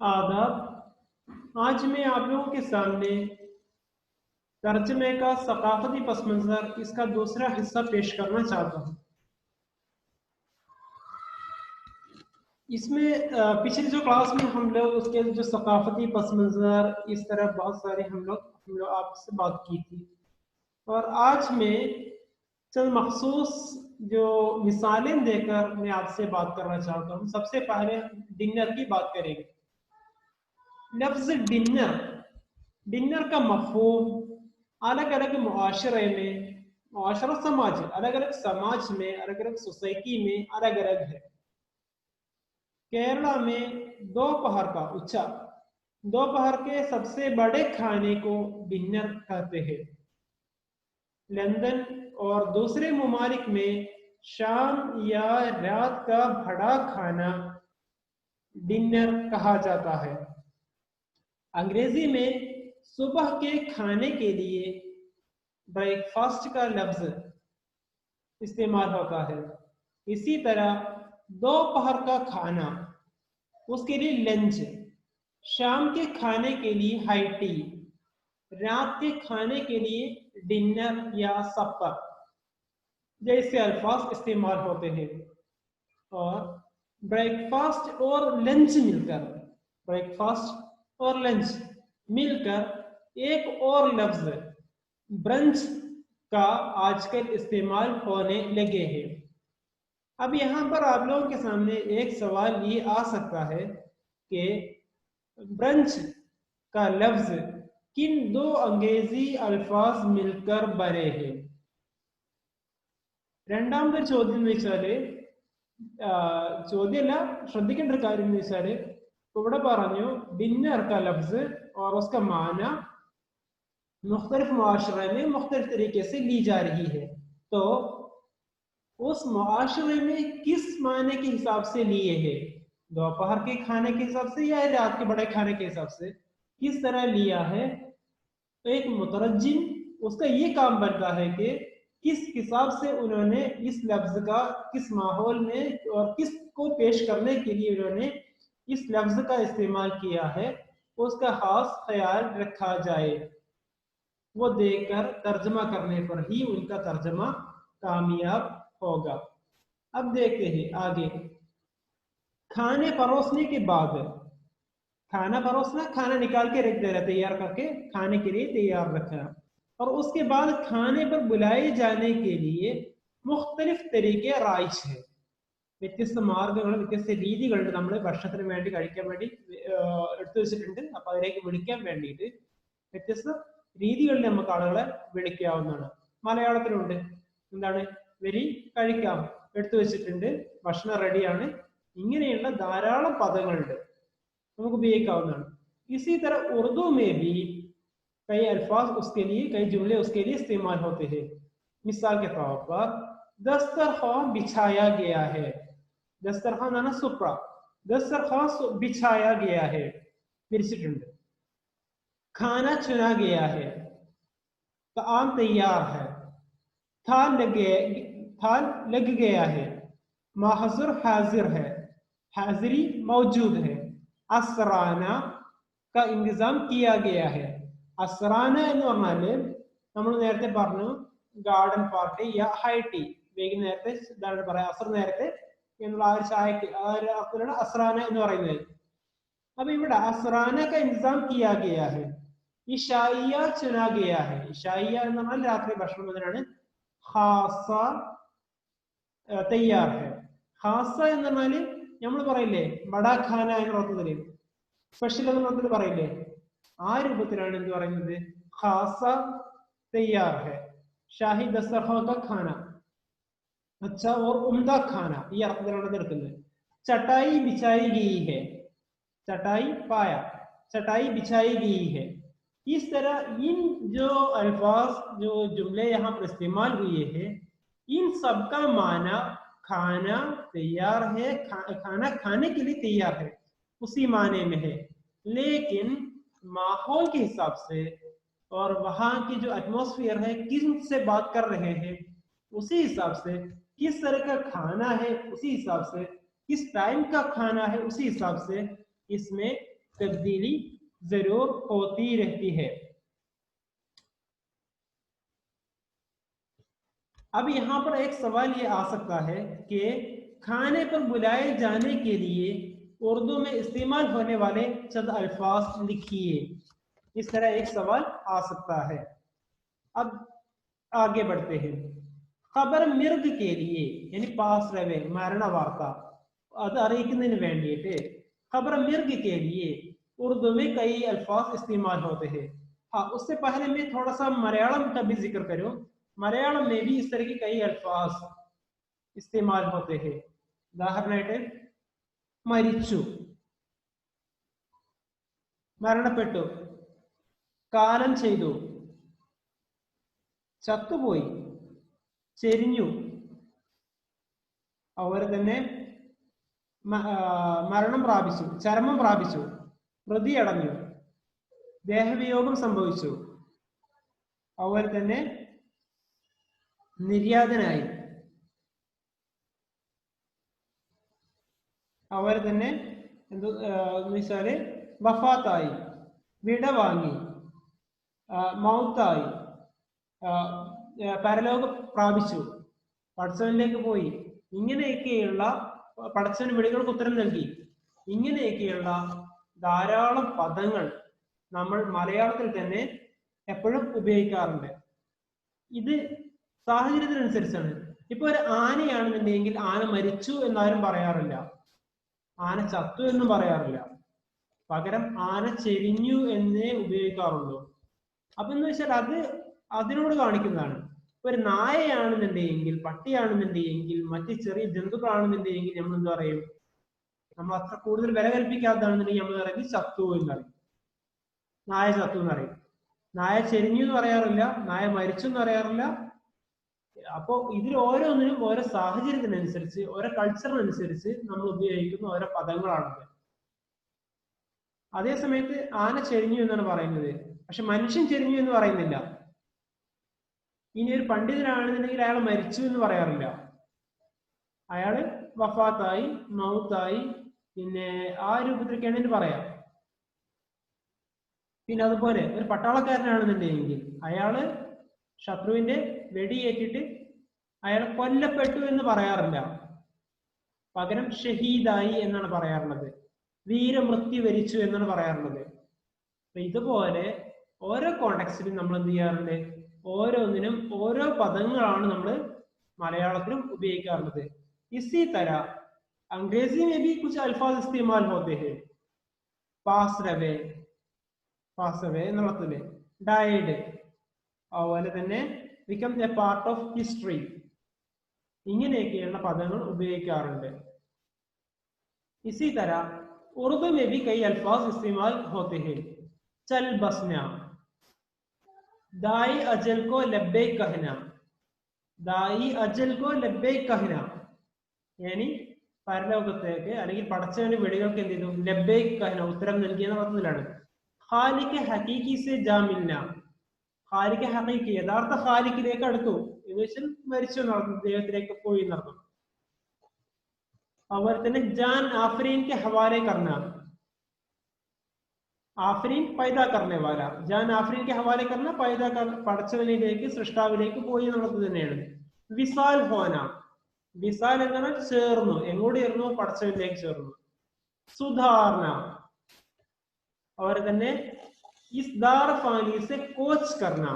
आदाब। आज मैं आप लोगों के सामने तर्जमे का सकाफती पस मंज़र इसका दूसरा हिस्सा पेश करना चाहता हूँ। इसमें पिछली जो क्लास में हम लोग उसके जो सकाफती पस मंज़र इस तरह बहुत सारे हम लोग आपसे बात की थी, और आज मैं चंद मखसूस जो मिसालें देकर मैं आपसे बात करना चाहता हूँ। सबसे पहले डिनर की बात करेंगे। लफ्ज़ डिनर का मफ़हूम अलग अलग मुआशरे में, मुआशरा समाज, अलग अलग समाज में, अलग अलग सोसाइटी में अलग अलग है। केरला में दोपहर का उच्चा, दोपहर के सबसे बड़े खाने को डिनर कहते हैं। लंदन और दूसरे ममालिक में शाम या रात का बड़ा खाना डिनर कहा जाता है। अंग्रेजी में सुबह के खाने के लिए ब्रेकफास्ट का लफ्ज इस्तेमाल होता है। इसी तरह दोपहर का खाना, उसके लिए लंच, शाम के खाने के लिए हाई टी, रात के खाने के लिए डिनर या सपर जैसे अल्फाज इस्तेमाल होते हैं। और ब्रेकफास्ट और लंच मिलकर, ब्रेकफास्ट और लंच मिलकर एक और लफ्ज ब्रंच का आजकल इस्तेमाल होने लगे हैं। अब यहाँ पर आप लोगों के सामने एक सवाल ये आ सकता है कि ब्रंच का लफ्ज किन दो अंग्रेजी अल्फाज मिलकर बने हैं। രണ്ടാമത്തെ ചോദ്യം എന്ന് വെച്ചാല് ചോദ്യമല്ല, ശ്രദ്ധിക്കേണ്ട ഒരു കാര്യം എന്ന് വെച്ചാല് ഇവിടെ പറഞ്ഞു डिनर का लफ्ज और उसका माना मुख्तलिफ मुआशरे में मुख्तलिफ तरीके से ली जा रही है, तो उस मुआशरे में किस माने के हिसाब से लिए है, दोपहर के खाने के हिसाब से या रात के बड़े खाने के हिसाब से किस तरह लिया है। तो एक मुतरज्जिम उसका ये काम बनता है कि किस हिसाब से उन्होंने इस लफ्ज का किस माहौल में और किस को पेश करने के लिए उन्होंने इस लफ्ज का इस्तेमाल किया है, उसका खास ख्याल रखा जाए। वो देखकर तर्जमा करने पर ही उनका तर्जमा कामयाब होगा। अब देखते हैं आगे। खाने परोसने के बाद, खाना परोसना, खाना निकाल के रख देना, तैयार करके खाने के लिए तैयार रखना, और उसके बाद खाने पर बुलाए जाने के लिए मुख्तलिफ तरीके राइज है। വ്യത്യസ്ത മാർഗങ്ങൾ, വ്യത്യസ്ത രീതികളുണ്ട് നമ്മൾ ഭക്ഷണത്തിന് വേണ്ടി കഴിക്കാൻ വേണ്ടി എടുത്തു വെച്ചിട്ടുണ്ട്. അപ്പൊ അതിലേക്ക് വിളിക്കാൻ വേണ്ടിയിട്ട് വ്യത്യസ്ത രീതികളിൽ നമുക്ക് ആളുകളെ വിളിക്കാവുന്നതാണ്. മലയാളത്തിലുണ്ട്, എന്താണ്, വരി, കഴിക്കാം, എടുത്തു വെച്ചിട്ടുണ്ട്, ഭക്ഷണം റെഡിയാണ്, ഇങ്ങനെയുള്ള ധാരാളം പദങ്ങളുണ്ട്, നമുക്ക് ഉപയോഗിക്കാവുന്നതാണ്. इसी तरह उर्दू में भी कई अल्फाज उसके लिए, कई जुमले उसके लिए इस्तेमाल होते हैं। मिसाल के तौर पर दस्तरखान बिछाया गया है, दस्तरखान आना सुप्रा, दस्तरखान बिछाया गया है, विरिച്ചിട്ടുണ്ട്। खाना चुना गया है, ताम तैयार है, थाल लग गया है, महजुर हाजिर है, हाजिरी मौजूद है, असराना का इंतजाम किया गया है। അസ്റാന എന്ന് പറഞ്ഞാല് നമ്മൾ നേരത്തെ പറഞ്ഞു ഗാർഡൻ പാർട്ടി യാ ഹൈ ടീ, വൈകുന്നേരത്തെ എന്താണ് പറയാ, അസർ നേരത്തെ എന്നുള്ള ആ ഒരു ചായക്ക്, ആ ഒരു അർത്ഥത്തിലാണ് അസ്റാന എന്ന് പറയുന്നത്. അപ്പൊ ഇവിടെ അസ്റാന का इंतजाम किया गया है, ഇശായിയ ചുനാ ഗയാ ഹെ, ഇശായിയ എന്ന് പറഞ്ഞാൽ രാത്രി ഭക്ഷണം എന്നതിനാണ്. ഖാസ തയ്യാർ ഹെ, ഖാസ എന്ന് പറഞ്ഞാല് നമ്മൾ പറയില്ലേ ബഡാ ഖാന എന്ന അർത്ഥത്തില്, സ്പെഷ്യൽ എന്ന അർത്ഥത്തിൽ പറയില്ലേ, ആ രൂപത്തിലാണ് എന്ത് പറയുന്നത്, ഖാസ തയ്യാർ ഹെ, ഷാഹി ദസ്തർഖാൻ കാ ഖാന, अच्छा और उम्दा खाना, ഈ അർത്ഥത്തിലാണ് എടുക്കുന്നത്. ചട്ടായി ബിഛായി ഗയി ഹെ, चटाई पाया, चटाई बिछाई गई है। इस तरह इन जो अल्फाज, जो जुमले यहाँ पर इस्तेमाल हुए हैं, इन सब का माना खाना तैयार है, खाना खाने के लिए तैयार है, उसी माने में है। लेकिन माहौल के हिसाब से और वहाँ की जो एटमॉस्फेयर है, किस से बात कर रहे हैं, उसी हिसाब से किस तरह का खाना है, उसी हिसाब से किस टाइम का खाना है, उसी हिसाब से इसमें तब्दीली जरूर होती रहती है। अब यहाँ पर एक सवाल ये आ सकता है कि खाने पर बुलाए जाने के लिए उर्दू में इस्तेमाल होने वाले चंद अल्फाज लिखिए। इस तरह एक सवाल आ सकता है। अब आगे बढ़ते हैं। खबर मिर्ग के लिए यानी पास रवे मरण वार्ता അത് അറിയിക്കുന്നതിന് വേണ്ടിയിട്ട് खबर मिर्ग के लिए उर्दू में कई अल्फाज इस्तेमाल होते हैं। हाँ, उससे पहले मैं थोड़ा सा मलयालम का भी जिक्र करूं। मलयालम में भी इस तरह के कई अल्फाज इस्तेमाल होते हैं। ഉദാഹരണമായിട്ട് മരിച്ചു, മരണപ്പെട്ടു, കാലം ചെയ്തു, ചത്തുപോയി, ചെരിഞ്ഞു, അതുപോലെ തന്നെ മരണം പ്രാപിച്ചു, ചരമം പ്രാപിച്ചു, മൃതിയടഞ്ഞു, ദേഹവിയോഗം സംഭവിച്ചു, അതുപോലെ തന്നെ നിര്യാതനായി, അതുപോലെ തന്നെ എന്ന് വെച്ചാല് വഫാത്തായി, വിട വാങ്ങി, മൗത്തായി, പരലോകം പ്രാപിച്ചു, പടച്ചവനിലേക്ക് പോയി, ഇങ്ങനെയൊക്കെയുള്ള പടച്ചവന് വിളികൾക്ക് ഉത്തരം നൽകി, ഇങ്ങനെയൊക്കെയുള്ള ധാരാളം പദങ്ങൾ നമ്മൾ മലയാളത്തിൽ തന്നെ എപ്പോഴും ഉപയോഗിക്കാറുണ്ട്. ഇത് സാഹചര്യത്തിനനുസരിച്ചാണ്. ഇപ്പൊ ഒരു ആനയാണെന്നുണ്ടെങ്കിൽ ആന മരിച്ചു എന്നാരും പറയാറില്ല, ആന ചത്തു എന്നും പറയാറില്ല. പകരം ആന ചെരിഞ്ഞു എന്നേ ഉപയോഗിക്കാറുള്ളൂ. അപ്പൊ എന്ന് വെച്ചാൽ അത് അതിനോട് കാണിക്കുന്നതാണ്. ഇപ്പൊ ഒരു നായയാണെന്നുണ്ടെങ്കിൽ, പട്ടിയാണെന്നുണ്ടെങ്കിൽ, മറ്റ് ചെറിയ ജന്തുക്കളാണെന്നുണ്ടെങ്കിൽ നമ്മൾ എന്താ പറയും? നമ്മൾ അത്ര കൂടുതൽ വില കൽപ്പിക്കാത്തതാണെന്നുണ്ടെങ്കിൽ നമ്മൾ പറയും ചത്തു എന്ന് പറയും, നായ ചത്തു എന്ന് പറയും. നായ ചെരിഞ്ഞു എന്ന് പറയാറില്ല, നായ മരിച്ചു എന്ന് പറയാറില്ല. അപ്പോ ഇതിൽ ഓരോന്നിനും ഓരോ സാഹചര്യത്തിനനുസരിച്ച്, ഓരോ കൾച്ചറിനനുസരിച്ച് നമ്മൾ ഉപയോഗിക്കുന്ന ഓരോ പദങ്ങളാണത്. അതേ സമയത്ത് ആന ചെരിഞ്ഞു എന്നാണ് പറയുന്നത്, പക്ഷെ മനുഷ്യൻ ചെരിഞ്ഞു എന്ന് പറയുന്നില്ല. ഇനി ഒരു പണ്ഡിതനാണെന്നുണ്ടെങ്കിൽ അയാൾ മരിച്ചു എന്ന് പറയാറില്ല, അയാള് വഫാത്തായി, മൗത്തായി, പിന്നെ ആ രൂപത്തിലൊക്കെയാണ് പറയാം. പിന്നെ അതുപോലെ ഒരു പട്ടാളക്കാരനാണെന്നുണ്ടെങ്കിൽ അയാള് ശത്രുവിന്റെ വെടിയേറ്റിട്ട് അയാൾ കൊല്ലപ്പെട്ടു എന്ന് പറയാറില്ല, പകരം ഷഹീദായി എന്നാണ് പറയാറുള്ളത്, വീരമൃത്യു വരിച്ചു എന്നാണ് പറയാറുള്ളത്. അപ്പൊ ഇതുപോലെ ഓരോ കോണ്ടെക്സ്റ്റിലും നമ്മൾ എന്ത് ചെയ്യാറുണ്ട്? ഓരോന്നിനും ഓരോ പദങ്ങളാണ് നമ്മൾ മലയാളത്തിലും ഉപയോഗിക്കാറുള്ളത്. इसी तरह अंग्रेजी में भी कुछ अल्फाज इस्तेमाल होते हैं. पास रवे എന്നുള്ളതില് ഡയഡ്, അതുപോലെ തന്നെ become a part of history, ഇങ്ങനെയൊക്കെയുള്ള പദങ്ങൾ ഉപയോഗിക്കാറുണ്ട്. इसी तरह उर्दू में भी कई अल्फाज इस्तेमाल होते हैं. चल बसना, दाई अजल को लब्बैक कहना, दाई अजल को लब्बैक कहना, यानी പരലോകത്തേക്ക് അല്ലെങ്കിൽ പടച്ചവന്റെ വെടികൾക്ക് എന്ത് ചെയ്തു? ലബ്ബൈക് കഹന, ഉത്തരം നൽകിയെന്ന അർത്ഥത്തിലാണ്. ഖാലിഖ് ഹഖീഖി സെ ജാ മിൽന, ഖാലിഖ് ഹഖീഖി യഥാർത്ഥ ഖാലിഖിലേക്ക് അടുത്തു എന്ന് വെച്ചാൽ മരിച്ചു എന്നർത്ഥം, ദൈവത്തിലേക്ക് പോയി എന്നർത്ഥം. അതുപോലെ തന്നെ ജാൻ ആഫരീൻ കെ ഹവാലെ കർന, ആഫരീൻ പൈദാ കർനെ വാല, ജാൻ ആഫരീൻ കെ ഹവാലെ കർന, പൈദാ പടച്ചവനിലേക്ക്, സൃഷ്ടാവിലേക്ക് പോയി എന്നുള്ളത് തന്നെയാണ്. വിസാൽ ഹോന, വിസാൽ എന്നാണ് ചേർന്നു, എങ്ങോട്ട് ചേർന്നു? പടച്ചവനിലേക്ക് ചേർന്നു. സുധാരണ, और തന്നെ इस दार फानी से कोच करना,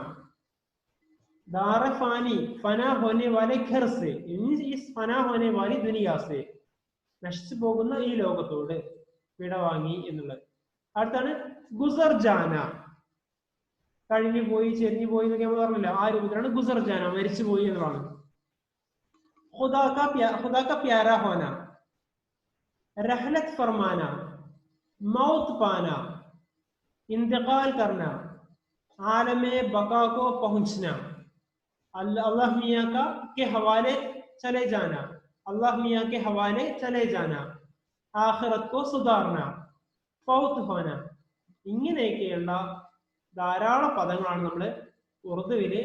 दार फानी फना होने वाले घर से, इस फना होने वाली दुनिया से, നശിച്ചു പോകുന്ന ഈ ലോകത്തോട് വിടവാങ്ങി എന്നുള്ളത്. അടുത്താണ് ഗുസർ ജാന, കഴിഞ്ഞു പോയി, ചെരിഞ്ഞു പോയി എന്നൊക്കെ നമ്മൾ പറഞ്ഞില്ല, ആ രൂപത്തിലാണ് ഗുസർ ജാന, മരിച്ചു പോയി എന്നുള്ളതാണ്. खुदा का प्यारा होना, रहलत फरमाना, मौत पाना, इंतकाल करना, आलमे बका को पहुंचना, अल्लाह मियाँ का के हवाले चले जाना, अल्लाह मियाँ के हवाले चले जाना, आखिरत को सुधारना, फौत होना, ഇങ്ങനെയൊക്കെയുള്ള ധാരാളം പദങ്ങളാണ് നമ്മൾ ഉറുദുവില്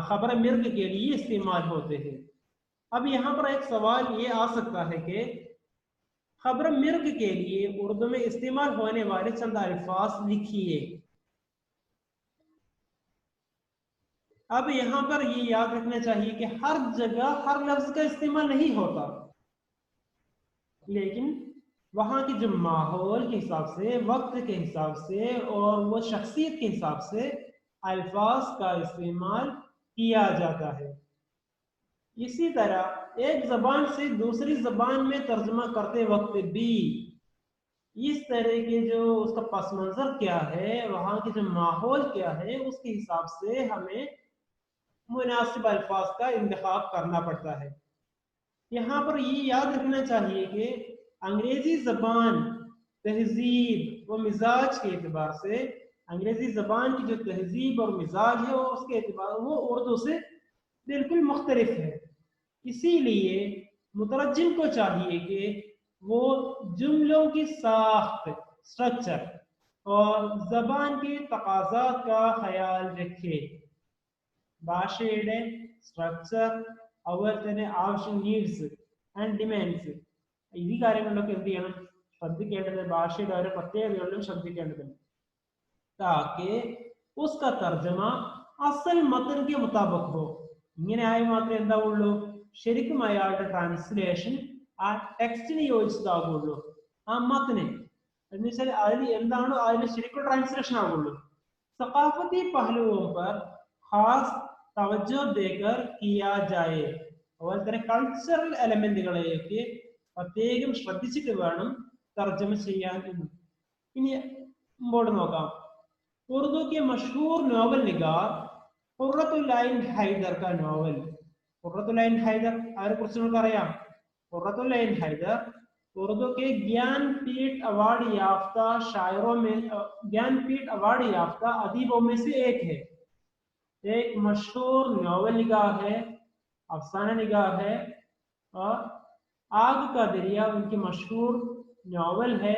खबर मिर्ग के लिए इस्तेमाल होते हैं. अब यहाँ पर एक सवाल ये आ सकता है कि खबर मिर्ग के लिए उर्दू में इस्तेमाल होने वाले चंद अल्फाज लिखिए। अब यहाँ पर ये याद रखना चाहिए कि हर जगह हर लफ्ज का इस्तेमाल नहीं होता, लेकिन वहां के जो माहौल के हिसाब से, वक्त के हिसाब से और वो शख्सियत के हिसाब से अल्फाज का इस्तेमाल किया जाता है। इसी तरह एक जबान से दूसरी जबान में तर्जुमा करते वक्त भी इस तरह के जो उसका पस मंजर क्या है, वहाँ के जो माहौल क्या है, उसके हिसाब से हमें मुनासिब अल्फाज का इंतखाब करना पड़ता है। यहाँ पर ये याद रखना चाहिए कि अंग्रेजी जबान तहजीब व मिजाज के एतबार से, अंग्रेजी जबान की जो तहजीब और मिजाज है उसके एतबार वो उर्दू से बिल्कुल मुख्तलिफ है। इसीलिए मुतरज्जिम को चाहिए कि वो जुमलों की साख्त, स्ट्रक्चर और जबान के तकाज़ात का ख्याल रखे। ഭാഷയുടെ സ്ട്രക്ചർ, അതുപോലെ തന്നെ ആവശ്യം, നീഡ്സ് ആൻഡ് ഡിമാൻഡ്സ്, ഈ കാര്യങ്ങളിലൊക്കെ എന്ത് ചെയ്യണം, ശ്രദ്ധിക്കേണ്ടത് ഭാഷയുടെ ഓരോ പ്രത്യേകതകളിലും ശ്രദ്ധിക്കേണ്ടതുണ്ട്. താകി ഉസ്കാ തർജമ അസൽ മതൻ കെ മുതാബിക് ഹോ. ഇങ്ങനെ ആയി മാത്രമേ എന്താവുള്ളൂ, ശരിക്കും അയാളുടെ ട്രാൻസ്ലേഷൻ ആ ടെക്സ്റ്റിന് യോജിച്ചതാകുള്ളൂ, ആ മതന് എന്ന് വെച്ചാൽ അതിന് എന്താണോ അതിന് ശരിക്കും ട്രാൻസ്ലേഷൻ ആകുള്ളൂ. സഖാഫത്തി പഹലുओं पर खास തവജ്ജോ ദേക്കർ കിയാ ജായേ. അതുപോലെ തന്നെ കൾച്ചറൽ എലമെന്റുകളെയൊക്കെ പ്രത്യേകം ശ്രദ്ധിച്ചിട്ട് വേണം തർജ്ജമ ചെയ്യാൻ. ഇനി മുമ്പോട്ട് നോക്കാം. ഉറുദു के मशहूर नॉवल निगार ഖുർറത്തുൽ ഐൻ ഹൈദർ का नॉवल. ഖുർറത്തുൽ ഐൻ ഹൈദർ ആരെ കുറിച്ച് നമുക്ക് അറിയാം. ഖുർറത്തുൽ ഐൻ ഹൈദർ उर्दू के ज्ञानपीठ अवार्ड याफ्ता शायरों में, ज्ञानपीठ अवार्ड याफ्ता अदीबों में से एक है. एक मशहूर नॉवल निगार है, अफसाना निगार है, और आग का दरिया उनकी मशहूर नॉवल है.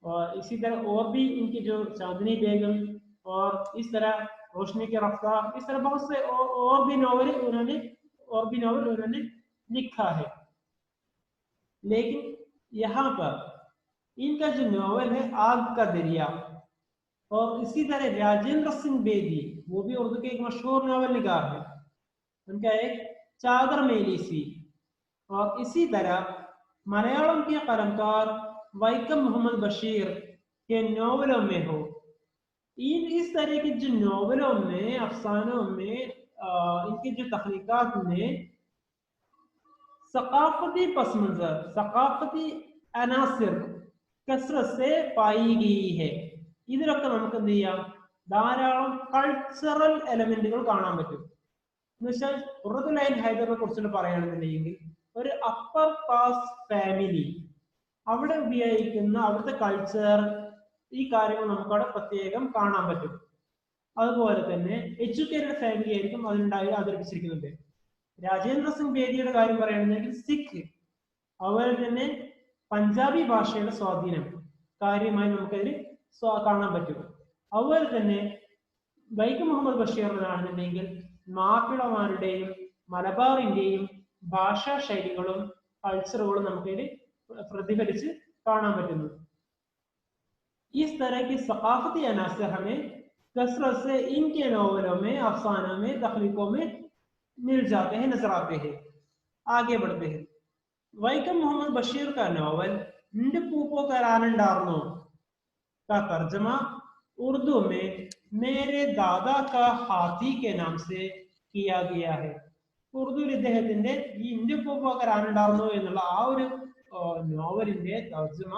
और इसी तरह और भी इनकी जो चांदनी बेगम और इस तरह रोशनी की रफ्तार, इस तरह बहुत से और भी नॉवल उन्होंने लिखा है. लेकिन यहाँ पर इनका जो नॉवल है आग का दरिया, और इसी तरह राजेंद्र सिंह बेदी, वो भी उर्दू के एक मशहूर नॉवल निगार है, उनका एक चादर मेली सी. और इसी तरह मलयालम के कलमकार वैकम मोहम्मद बशीर के नॉवलों में हो, इस तरह के जो नॉवलों में, अफसानों में, इनकी जो तख्लीकात में सकाफती पस मंजर, सकाफती अनासिर कसरत से पाई गई है. ഇതിലൊക്കെ നമുക്ക് എന്ത് ചെയ്യാം, ധാരാളം കൾച്ചറൽ എലമെന്റുകൾ കാണാൻ പറ്റും. എന്ന് വെച്ചാൽ ഖുർറത്തുൽ ഐൻ ഹൈദറിനെ കുറിച്ച് പറയുകയാണെന്നുണ്ടെങ്കിൽ ഒരു അപ്പർ ക്ലാസ് ഫാമിലി, അവിടെ ഉപയോഗിക്കുന്ന അവിടുത്തെ കൾച്ചർ, ഈ കാര്യങ്ങൾ നമുക്ക് അവിടെ പ്രത്യേകം കാണാൻ പറ്റും. അതുപോലെ തന്നെ എഡ്യൂക്കേറ്റഡ് ഫാമിലി ആയിരിക്കും അതിനുണ്ടായി അവതരിപ്പിച്ചിരിക്കുന്നുണ്ട്. രാജേന്ദ്ര സിംഗ് ബേദിയുടെ കാര്യം പറയുകയാണെന്നുണ്ടെങ്കിൽ സിഖ്, അതുപോലെ തന്നെ പഞ്ചാബി ഭാഷയുടെ സ്വാധീനം കാര്യമായി നമുക്കതിൽ കാണാൻ പറ്റും. അതുപോലെ തന്നെ വൈക്കം മുഹമ്മദ് ബഷീറിനാണെന്നുണ്ടെങ്കിൽ മാപ്പിളമാരുടെയും മലബാറിന്റെയും ഭാഷാ ശൈലികളും കൾച്ചറുകളും നമുക്കതിൽ പ്രതിഫലിച്ച് കാണാൻ പറ്റുന്നു. इस तरह की सकाफती अनासर हमें कसरत से इनके नॉवलों में, अफसानों में, तख्लीकों में मिल जाते हैं, नजर आते हैं. आगे बढ़ते हैं. वैकम मोहम्मद बशीर का नॉवल निंड पूपो करारंडारनो का तर्जमा उर्दू में मेरे दादा का हाथी के नाम से किया गया है. ഉറുദുവിൽ ഇദ്ദേഹത്തിന്റെ ഈ ഇന്ത്യ പൂപ്പോ കരാനുണ്ടാർന്നു എന്നുള്ള ആ ഒരു നോവലിന്റെ തർജ്ജമ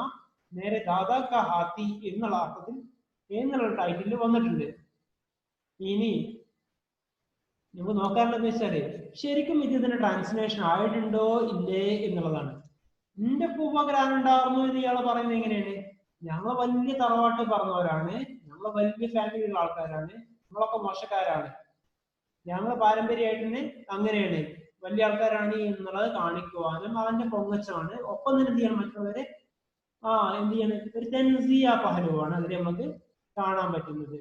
നേരെ ദാദാ കാ ഹാത്തി എന്നുള്ള അർത്ഥത്തിൽ, എന്നുള്ള ടൈറ്റിൽ വന്നിട്ടുണ്ട്. ഇനി നമുക്ക് നോക്കാനുള്ളത് വെച്ചാല് ശരിക്കും ഇതിന്റെ ട്രാൻസ്ലേഷൻ ആയിട്ടുണ്ടോ ഇല്ലേ എന്നുള്ളതാണ്. നിന്റെ പൂപ്പകരാനുണ്ടായിരുന്നു എന്ന് ഇയാൾ പറയുന്നത് എങ്ങനെയാണ്? ഞങ്ങൾ വലിയ തറവാട്ട് പറഞ്ഞവരാണ്, ഞങ്ങൾ വലിയ ഫാമിലിയുള്ള ആൾക്കാരാണ്, നമ്മളൊക്കെ മോശക്കാരാണ്, ഞങ്ങൾ പാരമ്പര്യമായിട്ട് തന്നെ അങ്ങനെയാണ്, വലിയ ആൾക്കാരാണ് എന്നുള്ളത് കാണിക്കുവാനും അവന്റെ പൊങ്ങച്ചമാണ്. ഒപ്പം തന്നെ എന്ത് ചെയ്യണം, മറ്റുള്ളവരെ എന്ത് ചെയ്യണം, ഒരു തെൻസിയ പഹലുവാണ് അതിൽ നമുക്ക് കാണാൻ പറ്റുന്നത്.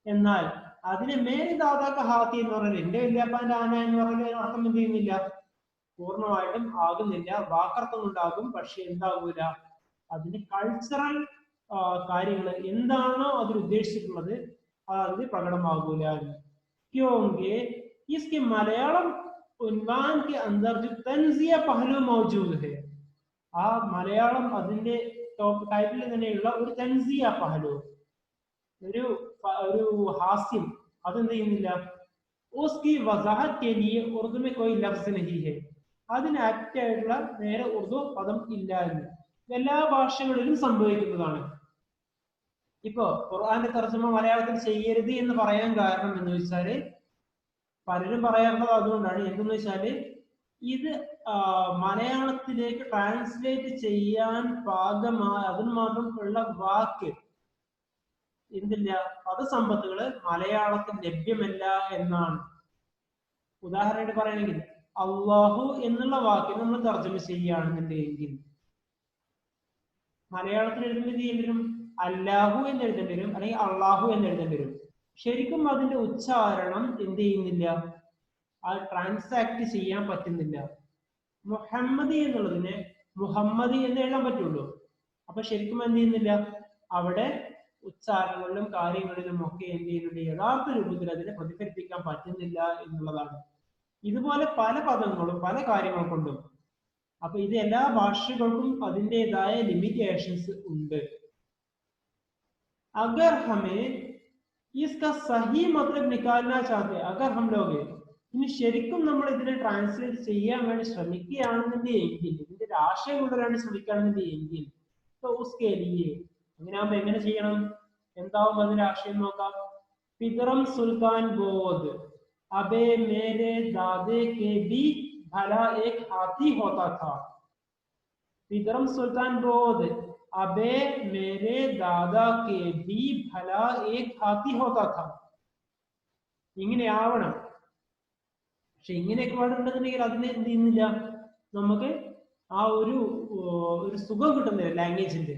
എന്നാൽ അതിനെ മേരി ദാദാക്ക ഹാത്തി എന്ന് പറഞ്ഞാൽ എന്റെ വല്യാപ്പാന്റെ ആന എന്ന് പറഞ്ഞാൽ അർത്ഥം എന്ത് ചെയ്യുന്നില്ല, പൂർണ്ണമായിട്ടും ആകുന്നില്ല. വാക്കർത്ഥം ഉണ്ടാകും, പക്ഷെ എന്താകൂല, അതിന് കൾച്ചറൽ കാര്യങ്ങൾ എന്താണോ അതിൽ ഉദ്ദേശിച്ചിട്ടുള്ളത് അതിൽ പ്രകടമാകൂല. क्योंकि इसके मलयालम उन्वान के अंदर जो तंजिया पहलू मौजूद है, ആ മലയാളം അതിന്റെ ടൈറ്റിൽ തന്നെയുള്ള ഒരു തൻസിയ പഹലു, ഒരു ഹാസ്യം, അതെന്ത് ചെയ്യുന്നില്ല. उसकी वजाहत के लिए उर्दू में कोई लफ्ज नहीं है, അതിന് ആപ്റ്റ് ആയിട്ടുള്ള നേരെ ഉറുദു പദം ഇല്ല എന്ന്. എല്ലാ ഭാഷകളിലും സംഭവിക്കുന്നതാണ്. ഇപ്പോ ഖുർആന്റെ തർജ്ജമ മലയാളത്തിൽ ചെയ്യരുത് എന്ന് പറയാൻ കാരണം എന്ന് വെച്ചാല്, പലരും പറയാറുള്ളത് അതുകൊണ്ടാണ്. എന്തെന്ന് വെച്ചാല്, ഇത് മലയാളത്തിലേക്ക് ട്രാൻസ്ലേറ്റ് ചെയ്യാൻ പാകമായ അതിന് മാത്രം ഉള്ള വാക്ക് എന്തില്ല, പദസമ്പത്തുകള് മലയാളത്തിൽ ലഭ്യമല്ല എന്നാണ്. ഉദാഹരണമായിട്ട് പറയണമെങ്കിൽ അള്ളാഹു എന്നുള്ള വാക്കിന് നമ്മൾ തർജ്ജമ ചെയ്യുകയാണെന്നുണ്ടെങ്കിൽ മലയാളത്തിൽ എഴുതുമ്പോൾ ചെയ്യേണ്ടി വരും അല്ലാഹു എന്ന് എഴുതേണ്ടി വരും, അല്ലെങ്കിൽ അള്ളാഹു എന്ന് എഴുതേണ്ടി വരും. ശരിക്കും അതിന്റെ ഉച്ചാരണം എന്ത് ചെയ്യുന്നില്ല, ആ ട്രാൻസാക്ട് ചെയ്യാൻ പറ്റുന്നില്ല. മുഹമ്മദി എന്നുള്ളതിനെ മുഹമ്മദി എന്ന് എഴുതാൻ പറ്റുള്ളൂ. അപ്പൊ ശരിക്കും എന്ത് ചെയ്യുന്നില്ല, അവിടെ ഉച്ചാരണങ്ങളിലും കാര്യങ്ങളിലും ഒക്കെ എന്ത് ചെയ്യുന്നുണ്ട്, യഥാർത്ഥ രൂപത്തിൽ അതിനെ പ്രതിഫലിപ്പിക്കാൻ പറ്റുന്നില്ല എന്നുള്ളതാണ്. ഇതുപോലെ പല പദങ്ങളും പല കാര്യങ്ങൾ കൊണ്ടും. അപ്പൊ ഇത് എല്ലാ ഭാഷകൾക്കും അതിൻ്റെതായ ലിമിറ്റേഷൻസ് ഉണ്ട്. अगर हमें इसका सही मतलब निकालना चाहते हैं, अगर हम लोग ഇനി ശരിക്കും നമ്മൾ ഇതിനെ ട്രാൻസ്ലേറ്റ് ചെയ്യാൻ വേണ്ടി ശ്രമിക്കുകയാണെന്നുണ്ടെങ്കിൽ, ഇതിന്റെ ഒരു ആശയം കൊണ്ടുവരാൻ ശ്രമിക്കുകയാണെന്നുണ്ടെങ്കിൽ, ഉസ്കെ ലിയെ അങ്ങനെയാകുമ്പോ എങ്ങനെ ചെയ്യണം, എന്താവും അതിന്റെ ആശയം നോക്കാം. പിതറം സുൽത്താൻ ബോധ് അബേ മേരെ ദാദേ കെ ബി ഭല ഏക് ഹാത്തി ഹോതാ ഥാ. പിതറം സുൽത്താൻ ബോധ് അബേ മേരെ ദാദാ കെ ബി ഭല ഏക് ഹാത്തി ഹോതാ ഥാ. ഇങ്ങനെ ആവണം. പക്ഷെ ഇങ്ങനെയൊക്കെ പാടുണ്ടെന്നുണ്ടെങ്കിൽ അതിനെ എന്ത് ചെയ്യുന്നില്ല, നമുക്ക് ആ ഒരു സുഖം കിട്ടുന്നില്ല ലാംഗ്വേജിന്റെ.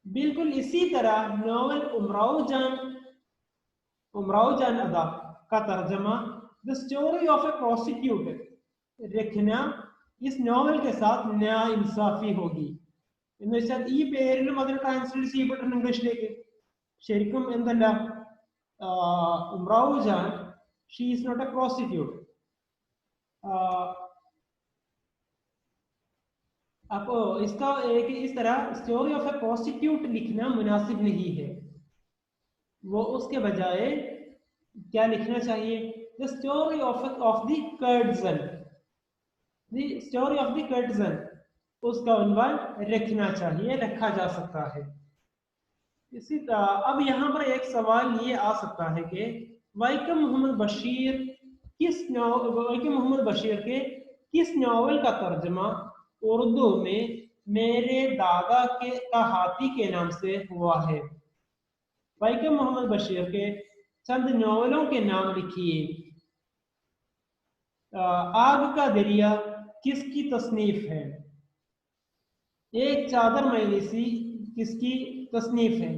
बिल्कुल इसी तरह नॉवल उमराव जान अदा का तर्जमा the story of A prostitute रखना इस नॉवल के साथ न्या इंसाफी होगी. എന്ന് വെച്ചാൽ ഈ പേരിലും അതിന് ട്രാൻസ്ലേറ്റ് ചെയ്യപ്പെട്ടിട്ടുണ്ട് ഇംഗ്ലീഷിലേക്ക്. ശരിക്കും എന്തല്ല, Umrao Jaan she is not a prostitute. आपको इसका एक इस तरह स्टोरी ऑफ ए प्रोस्टिट्यूट लिखना मुनासिब नहीं है, वो उसके बजाय क्या लिखना चाहिए, the story of the Koertzen, the story of the Koertzen, उसका उन्वान रखना चाहिए, रखा जा सकता है. इसी तरह अब यहाँ पर एक सवाल ये आ सकता है कि वैकम मोहम्मद बशीर के किस नॉवल का तर्जमा उर्दू में मेरे दादा के का हाथी के नाम से हुआ है. वैकम मोहम्मद बशीर के चंद नॉवलों के नाम लिखिए. आग का दरिया किसकी तसनीफ है, एक चादर मैलीसी किसकी तसनीफ है.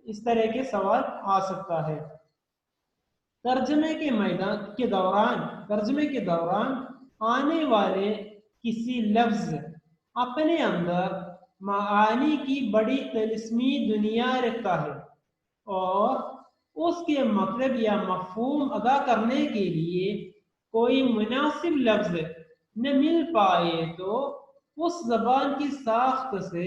इस तरह के सवाल आ सकता है. तर्जमे के दौरान आने वाले किसी लफ्ज अपने अंदर मानी की बड़ी तलस्मी दुनिया रखता है और उसके मतलब या मफहूम अदा करने के लिए कोई मुनासिब लफ्ज न मिल पाए तो उस जबान की साख्त से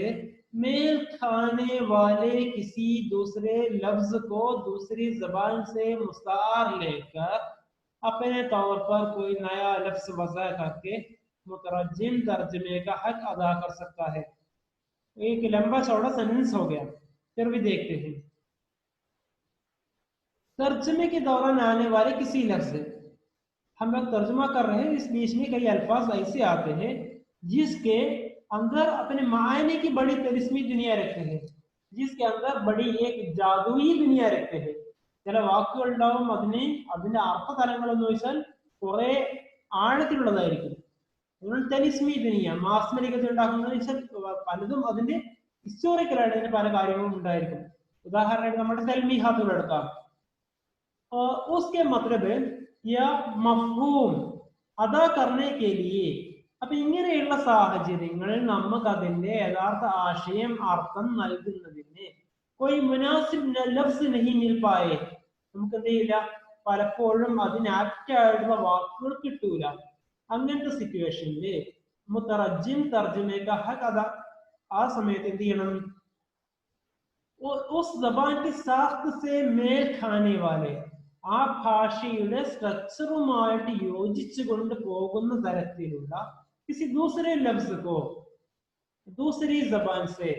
मेल खाने वाले किसी दूसरे लफ्ज को दूसरी जबान से मुस्तार लेकर अपने तौर पर कोई नया लफ्ज वज़ा करके मुतरज्जिम तर्जमे का हक अदा कर सकता है. एक लंबा चौड़ा सेंटेंस हो गया, फिर भी देखते हैं. तर्जमे के दौरान आने वाले किसी लफ्ज, हम लोग तर्जमा कर रहे हैं, इस बीच में कई अल्फाज ऐसे आते हैं जिसके अंदर अपने मायने की बड़ी तलस्मी दुनिया रखते हैं, जिसके अंदर बड़ी एक जादुई दुनिया रखते हैं. ചില വാക്കുകൾ ഉണ്ടാവും, അതിന്റെ അർത്ഥതലങ്ങൾ എന്ന് വെച്ചാൽ കുറെ ആഴത്തിലുള്ളതായിരിക്കും. തലിസ്മി ദുനിയ മാസ്മരികത ഉണ്ടാക്കുന്നത് വെച്ചാൽ പലതും അതിന്റെ ഹിസ്റ്റോറിക്കലായിട്ട് അതിന് പല കാര്യങ്ങളും ഉണ്ടായിരിക്കും. ഉദാഹരണമായിട്ട് നമ്മുടെ തൽമീഹാത്തുകൾ എടുക്കാം. उसके मतलब या मफहूम അദാ കർനെ കെ ലിയെ. അപ്പൊ ഇങ്ങനെയുള്ള സാഹചര്യങ്ങളിൽ നമുക്ക് അതിന്റെ യഥാർത്ഥ ആശയം അർത്ഥം നൽകുന്നതിന് कोई मुनासिब लफ्ज़ नहीं मिल पाए, നമുക്ക് എന്ത് ചെയ്യില്ല, പലപ്പോഴും അതിന് ആപ്റ്റ് ആയിട്ടുള്ള വാക്കുകൾ കിട്ടൂല. അങ്ങനത്തെ സിറ്റുവേഷനില് മുത്തറജിം തർജമേക ഹഖ് അദാ, ആ സമയത്ത് എന്ത് ചെയ്യണം, ഉസ് സബാൻ കി സാഖ്ത് സേ മേൽ ഖാനെ വാലെ, ആ ഭാഷയുടെ സ്ട്രക്ചറുമായിട്ട് യോജിച്ചു കൊണ്ട് പോകുന്ന തരത്തിലുള്ള കിസി ദൂസരെ ലഫ്സ് കോ ദൂസരി സബാൻ സേ,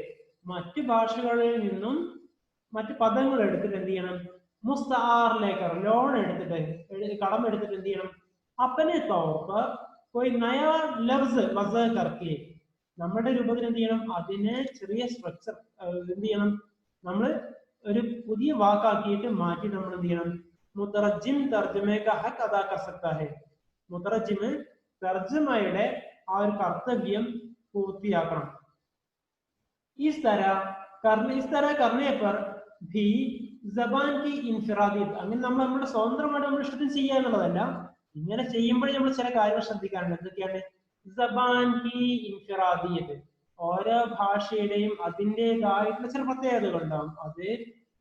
മറ്റ് ഭാഷകളിൽ നിന്നും മറ്റ് പദങ്ങൾ എടുത്തിട്ട് എന്ത് ചെയ്യണം, മുസ്തആറിലേക്ക് ലോൺ എടുത്തിട്ട് കടം എടുത്തിട്ട് എന്ത് ചെയ്യണം, അപ്പനെ തൗർ പർ കോയി നയാ ലഫ്സ് വസ കർക്കെ, നമ്മുടെ രൂപത്തിൽ എന്ത് ചെയ്യണം, അതിനെ ചെറിയ സ്ട്രക്ചർ എന്ത് ചെയ്യണം, നമ്മൾ ഒരു പുതിയ വാക്കാക്കിയിട്ട് മാറ്റി നമ്മൾ എന്ത് ചെയ്യണം, മുത്തറജിം തർജമേ കാ ഹഖ് അദാ കർ സക്താ ഹൈ, മുത്തറജിം തർജമയുടെ ആ ഒരു കർത്തവ്യം പൂർത്തിയാക്കണം. इस तरह करने पर भी ജബാൻ കി ഇൻഫിറാദിയത്, അങ്ങനെ നമ്മൾ നമ്മുടെ സ്വന്തമായിട്ട് നമ്മൾ ഇഷ്ടത്തിന് ചെയ്യുക എന്നുള്ളതല്ല, ഇങ്ങനെ ചെയ്യുമ്പോഴേ നമ്മൾ ചില കാര്യങ്ങൾ ശ്രദ്ധിക്കാറുണ്ട്. എന്തൊക്കെയാണ്? ജബാൻ കി ഇൻഫിറാദിയത്, ഓരോ ഭാഷയുടെയും അതിൻ്റെതായിട്ടുള്ള ചില പ്രത്യേകതകൾ ഉണ്ടാവും. അത്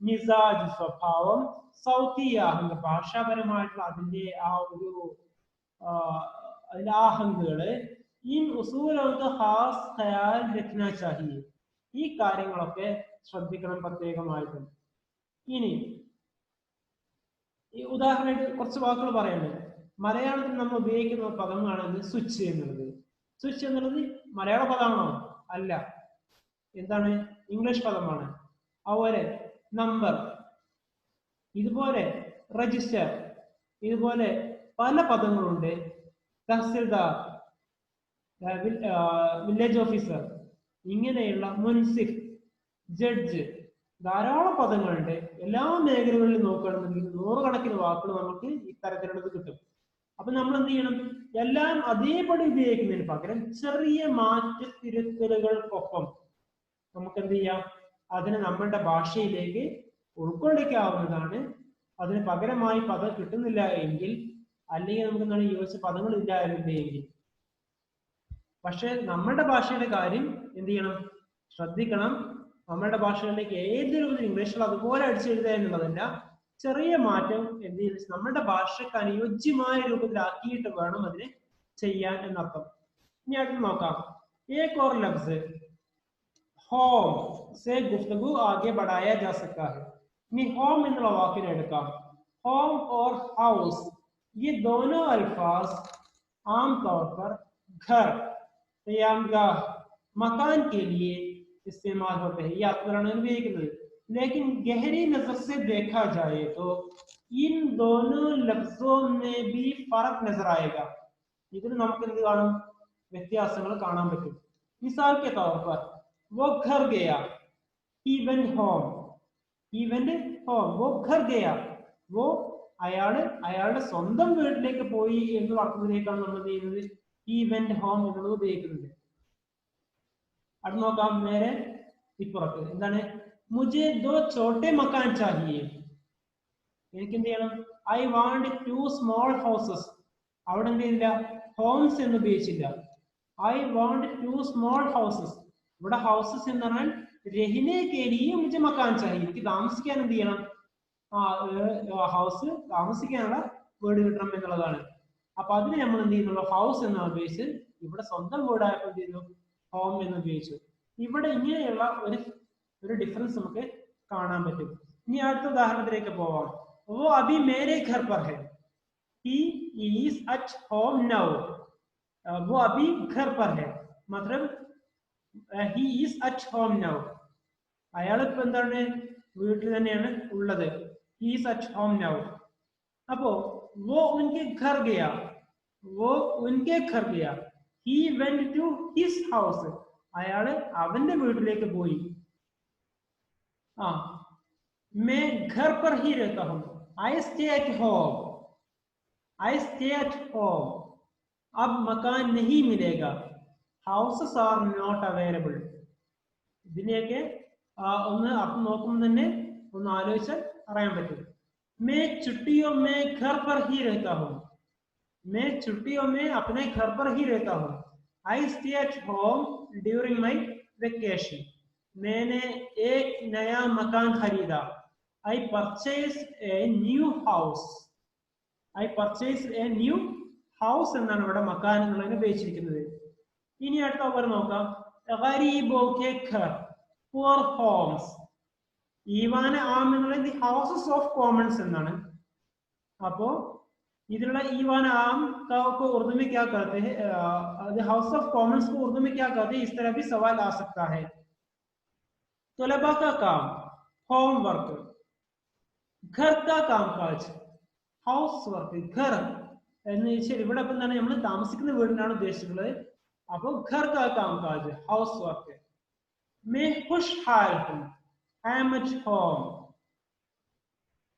മിസാജ് സ്വഭാവം, സൗത്തി ആഹങ്ക് ഭാഷാപരമായിട്ടുള്ള അതിന്റെ ആ ഒരു അതിന്റെ ആഹങ്കുകള്, ഇൻ ഉസൂലൊക്കെ ഖാസ് ഖയാൽ രഖ്നാ ചാഹിയെ, ഈ കാര്യങ്ങളൊക്കെ ശ്രദ്ധിക്കണം പ്രത്യേകമായിട്ടും. ഇനി ഈ ഉദാഹരണമായിട്ട് കുറച്ച് വാക്കുകൾ പറയുന്നത്, മലയാളത്തിൽ നമ്മൾ ഉപയോഗിക്കുന്ന പദങ്ങളാണ് സ്വിച്ച് എന്നുള്ളത്. സ്വിച്ച് എന്നുള്ളത് മലയാള പദമാണോ? അല്ല, എന്താണ്, ഇംഗ്ലീഷ് പദമാണ്. അതുപോലെ നമ്പർ, ഇതുപോലെ രജിസ്റ്റർ, ഇതുപോലെ പല പദങ്ങളുണ്ട്. തഹസിൽദാർ, വില്ലേജ് ഓഫീസർ, ഇങ്ങനെയുള്ള മുൻസിഫ്, ജഡ്ജ്, ധാരാളം പദങ്ങളുണ്ട്. എല്ലാ മേഖലകളിലും നോക്കുകയാണെന്നുണ്ടെങ്കിൽ നൂറുകണക്കിന് വാക്കുകൾ നമുക്ക് ഇത്തരത്തിലുള്ളത് കിട്ടും. അപ്പൊ നമ്മൾ എന്ത് ചെയ്യണം, എല്ലാം അതേപടി ഉപയോഗിക്കുന്നതിന് പകരം ചെറിയ മാറ്റത്തിരുത്തലുകൾക്കൊപ്പം നമുക്ക് എന്ത് ചെയ്യാം, അതിനെ നമ്മളുടെ ഭാഷയിലേക്ക് ഉൾക്കൊള്ളിക്കാവുന്നതാണ്. അതിന് പകരമായി പദം കിട്ടുന്നില്ല എങ്കിൽ, അല്ലെങ്കിൽ നമുക്ക് എന്താണ് യോജിച്ച പദങ്ങൾ ഇല്ലായിരുന്നെങ്കിൽ. പക്ഷെ നമ്മുടെ ഭാഷയുടെ കാര്യം എന്ത് ചെയ്യണം, ശ്രദ്ധിക്കണം. നമ്മുടെ ഭാഷകളിലേക്ക് ഏതൊരു ഇംഗ്ലീഷിൽ അതുപോലെ അടിച്ചെഴുതുക എന്നുള്ളതല്ല, ചെറിയ മാറ്റം എന്ത് ചെയ്യുന്നത് നമ്മുടെ ഭാഷയ്ക്ക് അനുയോജ്യമായ രൂപത്തിലാക്കിയിട്ട് വേണം അതിനെ ചെയ്യാൻ എന്നർത്ഥം. ഇനി അടുത്ത് നോക്കാം. एक और लफ्ज होम से गुफ्तगू आगे बढ़ाया जा सकता है. ഇനി ഹോം എന്നുള്ള വാക്കിനെ എടുക്കാം. होम और हाउस, ये दोनों अल्फाज आमतौर पर घर, क़यामगाह, मकान के लिए इस्तेमाल होते हैं. ये आपको उपയോഗിക്കുന്നത്. लेकिन गहरी नजर से देखा जाए तो इन दोनों लफ्जों में भी फर्क नजर आएगा. ഇതിൽ നമുക്ക് എന്ത് കാണും, വ്യത്യാസങ്ങൾ കാണാൻ പറ്റും. മിസാൽ के तौर पर वो घर गया, he went home, he went home, वो घर गया, वो അയാളുടെ സ്വന്തം വീട്ടിലേക്ക് പോയി എന്നുള്ള അർത്ഥത്തിലേക്കാണ് നമ്മൾ ചെയ്യുന്നത് he went home എന്നുള്ളത് ഉപയോഗിക്കുന്നത്. അത് നോക്കാം. നേരെ ഇപ്പുറത്ത് എന്താണ്, മുझे दो छोटे मकान चाहिए, എനിക്ക് എന്ത് ചെയ്യണം, ഐ വാണ്ട് 2 സ്മോൾ ഹൗസസ്. അവിടെ എന്ത് ചെയ്യില്ല, ഹോംസ് എന്ന് ഉപയോഗിച്ചില്ല. I want 2 small houses. ഇവിടെ ഹൗസസ് എന്ന് പറഞ്ഞാൽ രഹിനെ കേലിയെ മുझे മക്കാൻ चाहिए, എനിക്ക് താമസിക്കാൻ എന്ത് ചെയ്യണം, ഹൗസ് താമസിക്കാനുള്ള വീട് കിട്ടണം എന്നുള്ളതാണ്. അപ്പൊ അതിന് നമ്മൾ എന്ത് ചെയ്യുന്നുള്ളൂ, ഹൗസ് എന്ന് ഉപയോഗിച്ച്. ഇവിടെ സ്വന്തം വീടായപ്പോൾ എന്ത് ചെയ്തു, ഹോം എന്ന് ഉപയോഗിച്ചു. ഇവിടെ ഇങ്ങനെയുള്ള ഒരു ഡിഫറൻസ് നമുക്ക് കാണാൻ പറ്റും. ഇനി അടുത്ത ഉദാഹരണത്തിലേക്ക് പോവാം. वो अभी मेरे घर पर है, he is at home now. वो अभी घर पर है, मतलब he is at home now. അയാൾ ഇപ്പൊ എന്താണ്, വീട്ടിൽ തന്നെയാണ് ഉള്ളത്. he is at home now. അപ്പോ वो उनके घर गया, वो उनके घर गया. he went to his house. അയാള് അവന്റെ വീട്ടിലേക്ക് പോയി. मैं घर पर ही रहता हूँ, I stay at home, I stay at home. अब मकान नहीं मिलेगा, houses are not available. ഇതിനെയൊക്കെ ഒന്ന് അർത്ഥം നോക്കുമ്പോൾ തന്നെ ഒന്ന് ആലോചിച്ചാൽ അറിയാൻ പറ്റും. मैं छुट्टियों में घर पर ही रहता हूँ, मैं छुट्टियों में अपने घर पर ही रहता हूँ. I stay at home during my vacation. मैंने एक नया मकान खरीदा. I purchased a new house. I purchased a new house എന്നാണ് ഇവിടെ മക്കാൻ എന്നുള്ളതിന് ഉപയോഗിച്ചിരിക്കുന്നത്. ഇനി അടുത്ത അവർ നോക്കാം. ഗരീബോ കെ ഘർ, poor homes. ഈവാന ആം എന്നുള്ളത് ദി ഹൗസസ് ഓഫ് കോമൺസ് എന്നാണ്. അപ്പോ इधर ईवान आम का को उर्दू में क्या कहते हैं, हाउस ऑफ कॉमन्स को उर्दू में क्या कहते हैं, इस तरह भी सवाल आ सकता है. तलबा का काम, होमवर्क. घर का कामकाज, हाउस वर्क. घर എന്ന് വെച്ചാൽ ഇവിടെ ഇപ്പം എന്താണ് നമ്മൾ താമസിക്കുന്ന വീടിനാണ് ഉദ്ദേശിക്കുന്നത്. അപ്പോൾ घर का कामकाज, हाउस वर्क. मैं खुशहाल हूँ, I am at home.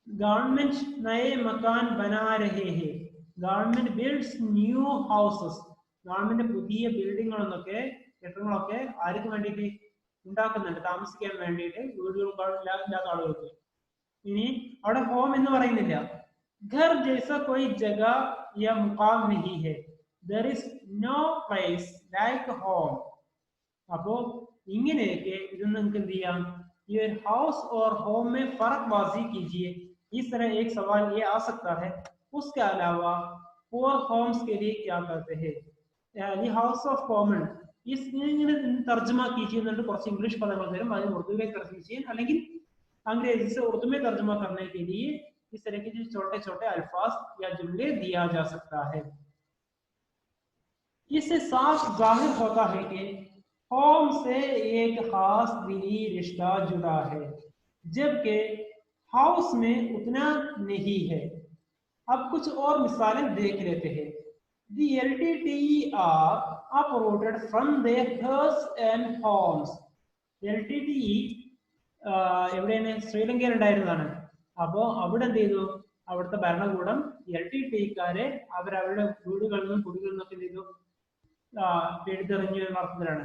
Government नए मकान बना रहे हैं. Government builds new houses. Government പുതിയ ബിൽഡിങ്ങുകളൊക്കെ കെട്ടിടങ്ങളൊക്കെ ആർക്ക് വേണ്ടിയിട്ട് ഉണ്ടാക്കുന്നുണ്ട്, താമസിക്കാൻ വേണ്ടിയിട്ട്, വീടുകളില്ലാത്ത ആളുകൾക്ക്. ഇനി അവിടെ ഹോം എന്ന് പറയുന്നില്ല. ഘർ ജൈസ കോയി ജഗ യാ മുഖാം നഹീ high. there is no place like home. അപ്പോ ഇങ്ങനെയൊക്കെ ഇത് നിങ്ങൾക്ക് എന്ത് ചെയ്യാം, ये हाउस और होम में फर्क वाज़ी कीजिए. इस तरह एक सवाल ये आ सकता है. उसके अलावा पुअर होम्स के लिए क्या करते हैं, यानी हाउस ऑफ कॉमन ഇങ്ങനെ തർജ്ജമ कीजिए എന്നുണ്ട്. കുറച്ച് ഇംഗ്ലീഷ് പദങ്ങൾ തരും, അതിന് ഉറുദുവിലേക്ക് തർജ്ജമ ചെയ്യാൻ, അല്ലെങ്കിൽ अंग्रेजी से उर्दू में तर्जुमा करने के लिए इस तरह के जो छोटे छोटे अल्फाज या जुमले दिया जा सकता है. इससे साफ जाहिर होता है कि होम से एक खास दिली रिश्ता जुड़ा है, जबकि हाउस में उतना नहीं है. अब कुछ और मिसालें देख लेते हैं. The LTTE are uprooted from their hearths and homes. LTTE എവിടെയാണ്, ശ്രീലങ്കയിൽ ഉണ്ടായിരുന്നതാണ്. അപ്പോ അവിടെ എന്ത് ചെയ്തു, അവിടുത്തെ ഭരണകൂടം LTTE-ക്കാരെ അവരവരുടെ വീടുകളിൽ നിന്നും കുടികളിൽ നിന്നൊക്കെ എന്ത് ചെയ്തു, പിടിതെറിഞ്ഞു എന്ന അർത്ഥത്തിലാണ്.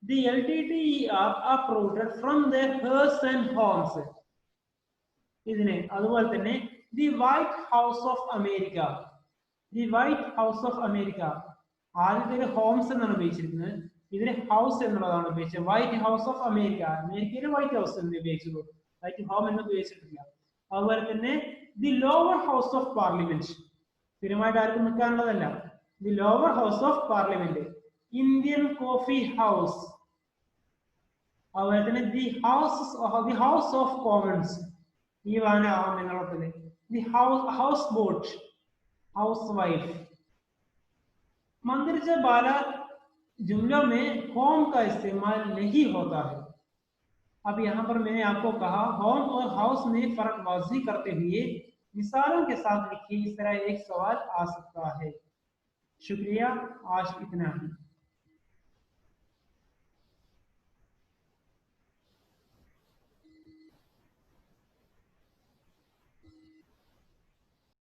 The LTTE are uprooted from their hearths and homes. ഇതിനെ അതുപോലെ തന്നെ the White House of America. The White House of America ആദ്യത്തെ ഹോംസ് എന്നാണ് ഉപയോഗിച്ചിരിക്കുന്നത്, ഇതിന് ഹൗസ് എന്നുള്ളതാണ് ഉപയോഗിച്ചത്. വൈറ്റ് ഹൗസ് ഓഫ് അമേരിക്ക, അമേരിക്കയിലെ വൈറ്റ് ഹൗസ് എന്ന് ഉപയോഗിച്ചുള്ളൂ, വൈറ്റ് ഹോം എന്ന് ഉപയോഗിച്ചിട്ടില്ല. അതുപോലെ തന്നെ the lower house of parliament, സ്ഥിരമായിട്ട് ആർക്കും നിൽക്കാനുള്ളതല്ല. The lower house of parliament. Indian coffee house. അതുപോലെ തന്നെ ദി ഹൗസ് ഓഫ് കോമൺസ്, ഈ വാന ആം എന്നുള്ളതിന്. The house boat, house wife. मंदरजा बाला जुमलों में होम का इस्तेमाल नहीं होता है. अब यहाँ पर मैंने आपको कहा होम और हाउस में फर्क वाज़ी करते हुए मिसालों के साथ लिखिए. इस तरह एक सवाल आ सकता है. शुक्रिया, आज इतना ही.